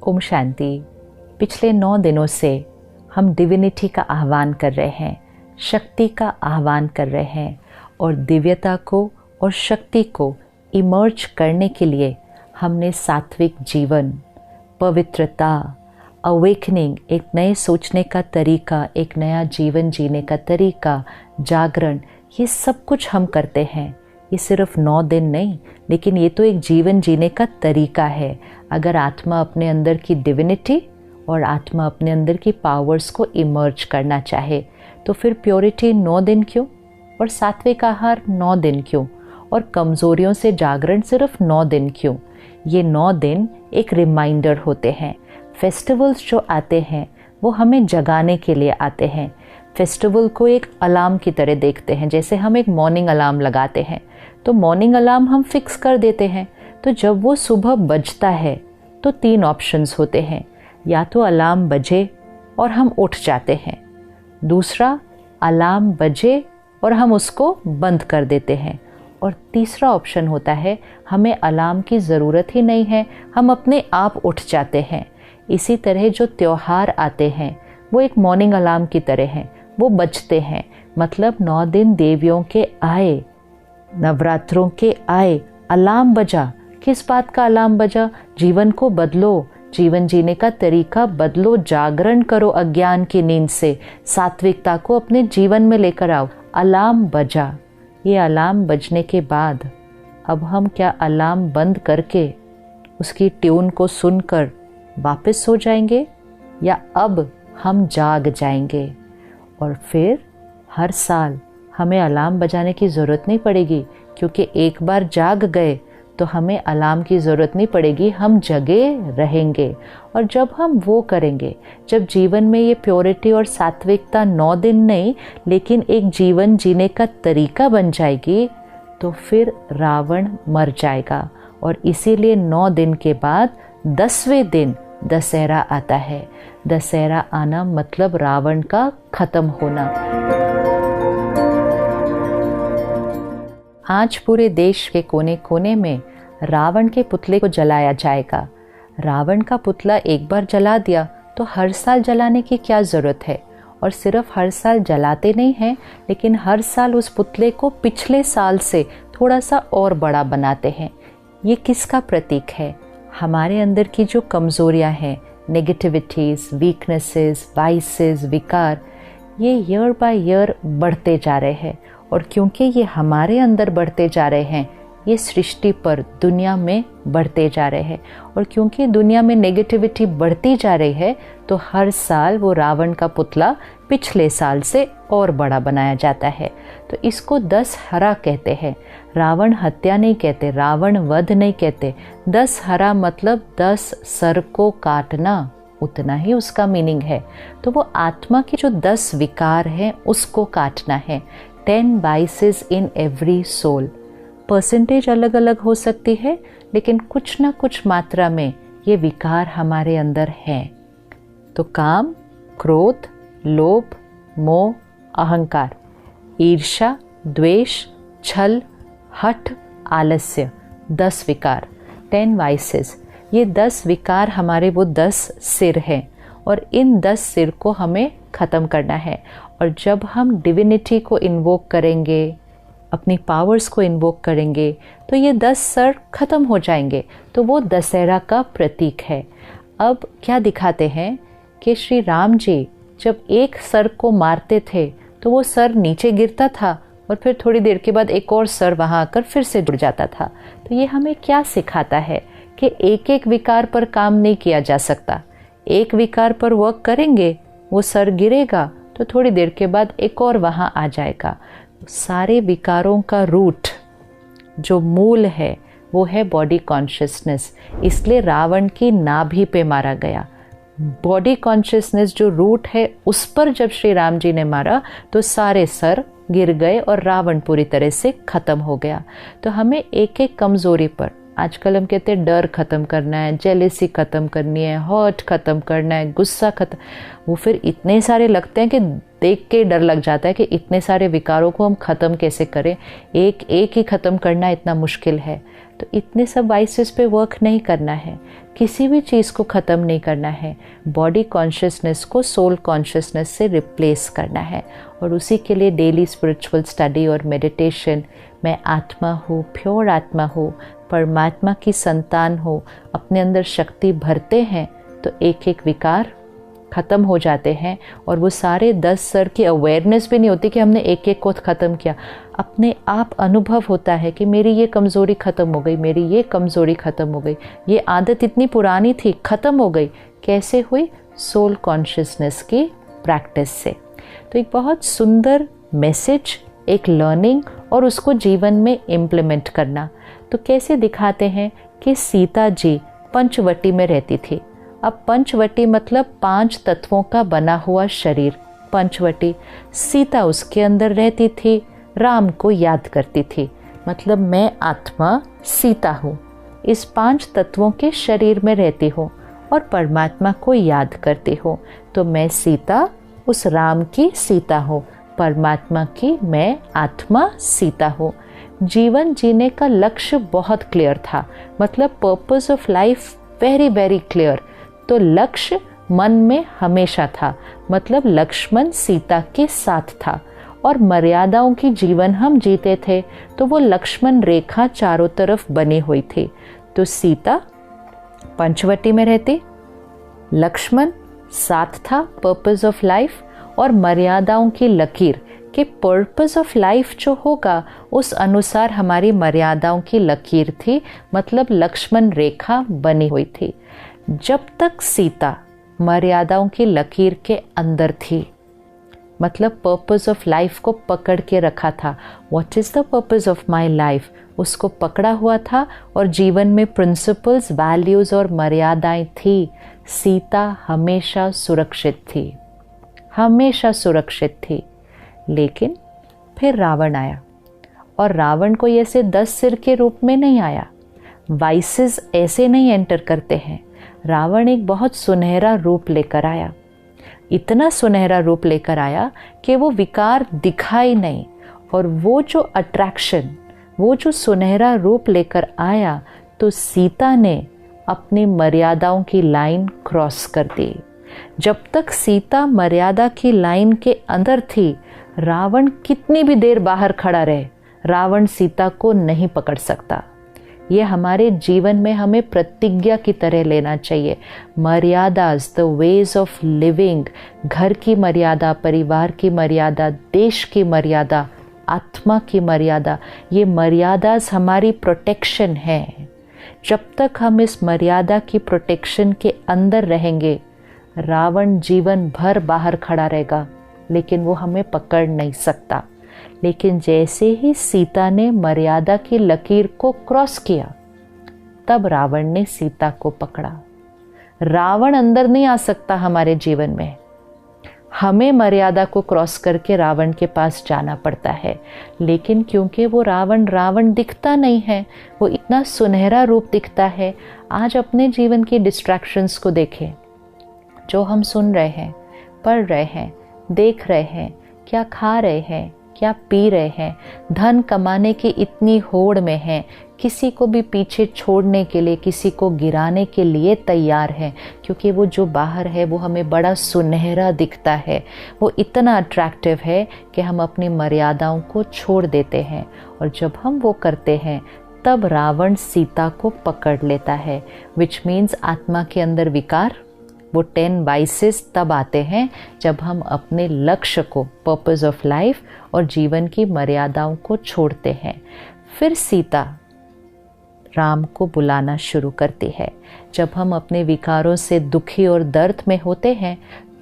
ओम शांति। पिछले 9 दिनों से हम डिविनिटी का आह्वान कर रहे हैं, शक्ति का आह्वान कर रहे हैं और दिव्यता को और शक्ति को इमर्ज करने के लिए हमने सात्विक जीवन, पवित्रता, अवेकनिंग, एक नए सोचने का तरीका, एक नया जीवन जीने का तरीका, जागरण, ये सब कुछ हम करते हैं। ये सिर्फ 9 दिन नहीं, लेकिन ये तो एक जीवन जीने का तरीका है। अगर आत्मा अपने अंदर की डिविनिटी और आत्मा अपने अंदर की पावर्स को इमर्ज करना चाहे तो फिर प्योरिटी 9 दिन क्यों, और सात्विक आहार 9 दिन क्यों, और कमज़ोरियों से जागरण सिर्फ 9 दिन क्यों। ये 9 दिन एक रिमाइंडर होते हैं। फेस्टिवल्स जो आते हैं वो हमें जगाने के लिए आते हैं। फेस्टिवल को एक अलार्म की तरह देखते हैं। जैसे हम एक मॉर्निंग अलार्म लगाते हैं तो मॉर्निंग अलार्म हम फिक्स कर देते हैं, तो जब वो सुबह बजता है तो 3 ऑप्शंस होते हैं। या तो अलार्म बजे और हम उठ जाते हैं, दूसरा अलार्म बजे और हम उसको बंद कर देते हैं, और तीसरा ऑप्शन होता है हमें अलार्म की ज़रूरत ही नहीं है, हम अपने आप उठ जाते हैं। इसी तरह जो त्यौहार आते हैं वो एक मॉर्निंग अलार्म की तरह हैं, वो बजते हैं। मतलब 9 दिन देवियों के आए, नवरात्रों के आए, अलार्म बजा। किस बात का अलार्म बजा? जीवन को बदलो, जीवन जीने का तरीका बदलो, जागरण करो अज्ञान की नींद से, सात्विकता को अपने जीवन में लेकर आओ। अलार्म बजा। ये अलार्म बजने के बाद अब हम क्या अलार्म बंद करके उसकी ट्यून को सुनकर वापस सो जाएंगे, या अब हम जाग जाएंगे? और फिर हर साल हमें अलार्म बजाने की ज़रूरत नहीं पड़ेगी, क्योंकि एक बार जाग गए तो हमें अलार्म की ज़रूरत नहीं पड़ेगी, हम जगे रहेंगे। और जब हम वो करेंगे, जब जीवन में ये प्योरिटी और सात्विकता 9 दिन नहीं लेकिन एक जीवन जीने का तरीका बन जाएगी, तो फिर रावण मर जाएगा। और इसीलिए 9 दिन के बाद 10वें दिन दशहरा आता है। दशहरा आना मतलब रावण का खत्म होना। आज पूरे देश के कोने कोने में रावण के पुतले को जलाया जाएगा। रावण का पुतला एक बार जला दिया तो हर साल जलाने की क्या ज़रूरत है? और सिर्फ हर साल जलाते नहीं हैं, लेकिन हर साल उस पुतले को पिछले साल से थोड़ा सा और बड़ा बनाते हैं। ये किसका प्रतीक है? हमारे अंदर की जो कमज़ोरियाँ हैं, नेगेटिविटीज़, वीकनेसेस, वाइसेस, विकार, ये ईयर बाय ईयर बढ़ते जा रहे हैं। और क्योंकि ये हमारे अंदर बढ़ते जा रहे हैं, ये सृष्टि पर, दुनिया में बढ़ते जा रहे हैं। और क्योंकि दुनिया में नेगेटिविटी बढ़ती जा रही है, तो हर साल वो रावण का पुतला पिछले साल से और बड़ा बनाया जाता है। तो इसको 10 हरा कहते हैं। रावण हत्या नहीं कहते, रावण वध नहीं कहते। 10 हरा मतलब 10 सर को काटना, उतना ही उसका मीनिंग है। तो वो आत्मा के जो 10 विकार हैं उसको काटना है। 10 vices in every soul। Percentage अलग अलग हो सकती है, लेकिन कुछ ना कुछ मात्रा में ये विकार हमारे अंदर हैं। तो काम, क्रोध, लोभ, मोह, अहंकार, ईर्ष्या, द्वेष, छल, हठ, आलस्य, 10 विकार, 10 vices। ये 10 विकार हमारे वो 10 सिर हैं, और इन 10 सिर को हमें ख़त्म करना है। और जब हम डिविनिटी को इन्वोक करेंगे, अपनी पावर्स को इन्वोक करेंगे, तो ये 10 सर ख़त्म हो जाएंगे। तो वो दशहरा का प्रतीक है। अब क्या दिखाते हैं कि श्री राम जी जब एक सर को मारते थे तो वो सर नीचे गिरता था, और फिर थोड़ी देर के बाद एक और सर वहाँ आकर फिर से जुड़ जाता था। तो ये हमें क्या सिखाता है कि एक एक विकार पर काम नहीं किया जा सकता। एक विकार पर वर्क करेंगे, वो सर गिरेगा तो थोड़ी देर के बाद एक और वहाँ आ जाएगा। सारे विकारों का रूट, जो मूल है, वो है बॉडी कॉन्शियसनेस। इसलिए रावण की नाभि पे मारा गया। बॉडी कॉन्शियसनेस जो रूट है, उस पर जब श्री राम जी ने मारा तो सारे सर गिर गए और रावण पूरी तरह से ख़त्म हो गया। तो हमें एक एक कमज़ोरी पर, आजकल हम कहते हैं डर ख़त्म करना है, जेलेसी ख़त्म करनी है, हर्ट ख़त्म करना है, गुस्सा ख़त्म। वो फिर इतने सारे लगते हैं कि देख के डर लग जाता है कि इतने सारे विकारों को हम ख़त्म कैसे करें, एक एक ही ख़त्म करना इतना मुश्किल है। तो इतने सब वाइसेस पे वर्क नहीं करना है, किसी भी चीज़ को ख़त्म नहीं करना है। बॉडी कॉन्शियसनेस को सोल कॉन्शियसनेस से रिप्लेस करना है, और उसी के लिए डेली स्पिरिचुअल स्टडी और मेडिटेशन, मैं आत्मा हूँ, प्योर आत्मा हूँ, परमात्मा की संतान हो, अपने अंदर शक्ति भरते हैं तो एक एक विकार ख़त्म हो जाते हैं। और वो सारे 10 स्तर की अवेयरनेस भी नहीं होती कि हमने एक एक को ख़त्म किया, अपने आप अनुभव होता है कि मेरी ये कमज़ोरी ख़त्म हो गई, मेरी ये कमज़ोरी ख़त्म हो गई, ये आदत इतनी पुरानी थी ख़त्म हो गई। कैसे हुई? सोल कॉन्शियसनेस की प्रैक्टिस से। तो एक बहुत सुंदर मैसेज, एक लर्निंग, और उसको जीवन में इम्प्लीमेंट करना। तो कैसे दिखाते हैं कि सीता जी पंचवटी में रहती थी। अब पंचवटी मतलब 5 तत्वों का बना हुआ शरीर, पंचवटी। सीता उसके अंदर रहती थी, राम को याद करती थी, मतलब मैं आत्मा सीता हूँ, इस 5 तत्वों के शरीर में रहती हूँ और परमात्मा को याद करती हूँ। तो मैं सीता उस राम की सीता हूँ, परमात्मा की मैं आत्मा सीता हूँ। जीवन जीने का लक्ष्य बहुत क्लियर था, मतलब purpose of life very very clear. तो लक्ष्य मन में हमेशा था, मतलब लक्ष्मण सीता के साथ था, और मर्यादाओं की जीवन हम जीते थे, तो वो लक्ष्मण रेखा चारों तरफ बनी हुई थी। तो सीता पंचवटी में रहती, लक्ष्मण साथ था, पर्पस ऑफ लाइफ, और मर्यादाओं की लकीर कि पर्पस ऑफ लाइफ जो होगा उस अनुसार हमारी मर्यादाओं की लकीर थी, मतलब लक्ष्मण रेखा बनी हुई थी। जब तक सीता मर्यादाओं की लकीर के अंदर थी, मतलब पर्पस ऑफ लाइफ को पकड़ के रखा था, what is the purpose of my life, उसको पकड़ा हुआ था, और जीवन में प्रिंसिपल्स, वैल्यूज़ और मर्यादाएं थी, सीता हमेशा सुरक्षित थी, हमेशा सुरक्षित थी। लेकिन फिर रावण आया, और रावण को ऐसे 10 सिर के रूप में नहीं आया, वाइसेस ऐसे नहीं एंटर करते हैं। रावण एक बहुत सुनहरा रूप लेकर आया, इतना सुनहरा रूप लेकर आया कि वो विकार दिखा ही नहीं, और वो जो अट्रैक्शन, वो जो सुनहरा रूप लेकर आया, तो सीता ने अपनी मर्यादाओं की लाइन क्रॉस कर दी। जब तक सीता मर्यादा की लाइन के अंदर थी, रावण कितनी भी देर बाहर खड़ा रहे, रावण सीता को नहीं पकड़ सकता। ये हमारे जीवन में हमें प्रतिज्ञा की तरह लेना चाहिए। मर्यादाज, द वेज ऑफ लिविंग, घर की मर्यादा, परिवार की मर्यादा, देश की मर्यादा, आत्मा की मर्यादा, ये मर्यादाज हमारी प्रोटेक्शन है। जब तक हम इस मर्यादा की प्रोटेक्शन के अंदर रहेंगे, रावण जीवन भर बाहर खड़ा रहेगा, लेकिन वो हमें पकड़ नहीं सकता। लेकिन जैसे ही सीता ने मर्यादा की लकीर को क्रॉस किया, तब रावण ने सीता को पकड़ा। रावण अंदर नहीं आ सकता हमारे जीवन में, हमें मर्यादा को क्रॉस करके रावण के पास जाना पड़ता है। लेकिन क्योंकि वो रावण दिखता नहीं है, वो इतना सुनहरा रूप दिखता है। आज अपने जीवन की डिस्ट्रैक्शंस को देखें, जो हम सुन रहे हैं, पढ़ रहे हैं, देख रहे हैं, क्या खा रहे हैं, क्या पी रहे हैं, धन कमाने की इतनी होड़ में हैं, किसी को भी पीछे छोड़ने के लिए, किसी को गिराने के लिए तैयार हैं, क्योंकि वो जो बाहर है वो हमें बड़ा सुनहरा दिखता है, वो इतना अट्रैक्टिव है कि हम अपनी मर्यादाओं को छोड़ देते हैं। और जब हम वो करते हैं, तब रावण सीता को पकड़ लेता है, विच मीन्स आत्मा के अंदर विकार, वो 10 वाइसेस तब आते हैं जब हम अपने लक्ष्य को, पर्पस ऑफ लाइफ और जीवन की मर्यादाओं को छोड़ते हैं। फिर सीता राम को बुलाना शुरू करती है। जब हम अपने विकारों से दुखी और दर्द में होते हैं,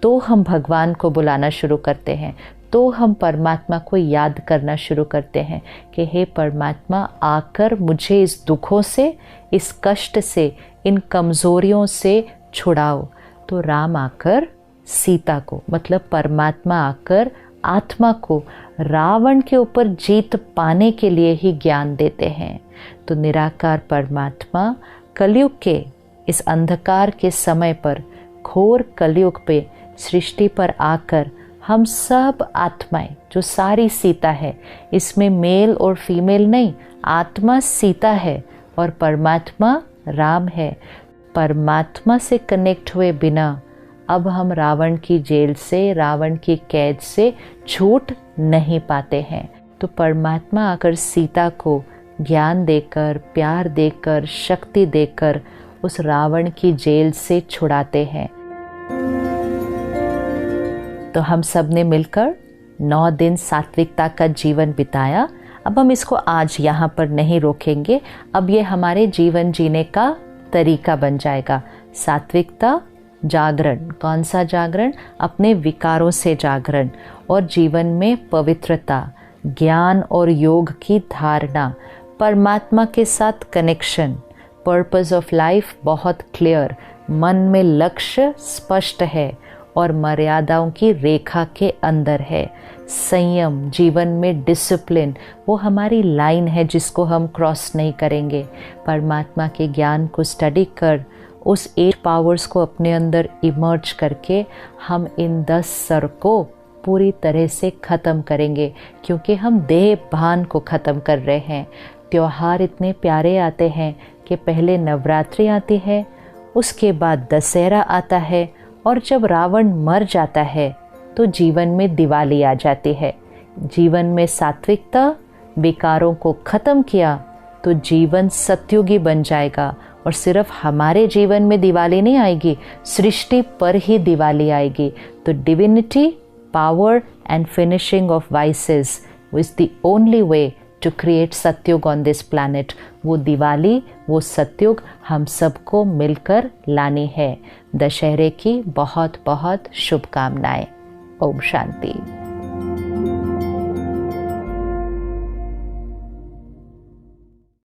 तो हम भगवान को बुलाना शुरू करते हैं, तो हम परमात्मा को याद करना शुरू करते हैं कि हे परमात्मा, आकर मुझे इस दुखों से, इस कष्ट से, इन कमज़ोरियों से छुड़ाओ। तो राम आकर सीता को, मतलब परमात्मा आकर आत्मा को रावण के ऊपर जीत पाने के लिए ही ज्ञान देते हैं। तो निराकार परमात्मा कलयुग के इस अंधकार के समय पर, घोर कलयुग पे सृष्टि पर आकर हम सब आत्माएं, जो सारी सीता है, इसमें मेल और फीमेल नहीं, आत्मा सीता है और परमात्मा राम है। परमात्मा से कनेक्ट हुए बिना अब हम रावण की जेल से, रावण की कैद से छूट नहीं पाते हैं। तो परमात्मा आकर सीता को ज्ञान देकर, प्यार देकर, शक्ति देकर उस रावण की जेल से छुड़ाते हैं। तो हम सब ने मिलकर 9 दिन सात्विकता का जीवन बिताया। अब हम इसको आज यहाँ पर नहीं रोकेंगे, अब ये हमारे जीवन जीने का तरीका बन जाएगा। सात्विकता, जागरण। कौन सा जागरण? अपने विकारों से जागरण, और जीवन में पवित्रता, ज्ञान और योग की धारणा, परमात्मा के साथ कनेक्शन, पर्पस ऑफ लाइफ बहुत क्लियर, मन में लक्ष्य स्पष्ट है और मर्यादाओं की रेखा के अंदर है। संयम, जीवन में डिसिप्लिन, वो हमारी लाइन है जिसको हम क्रॉस नहीं करेंगे। परमात्मा के ज्ञान को स्टडी कर, उस 8 पावर्स को अपने अंदर इमर्ज करके हम इन 10 सर को पूरी तरह से ख़त्म करेंगे, क्योंकि हम देह भान को ख़त्म कर रहे हैं। त्योहार इतने प्यारे आते हैं कि पहले नवरात्रि आती है, उसके बाद दशहरा आता है, और जब रावण मर जाता है तो जीवन में दिवाली आ जाती है। जीवन में सात्विकता, विकारों को ख़त्म किया तो जीवन सत्युगी बन जाएगा। और सिर्फ हमारे जीवन में दिवाली नहीं आएगी, सृष्टि पर ही दिवाली आएगी। तो divinity, power and finishing of vices is the only way to create Satyug on this planet. वो दिवाली, वो सत्युग हम सबको मिलकर लानी है। दशहरे की बहुत बहुत शुभकामनाएं। ओम शांति।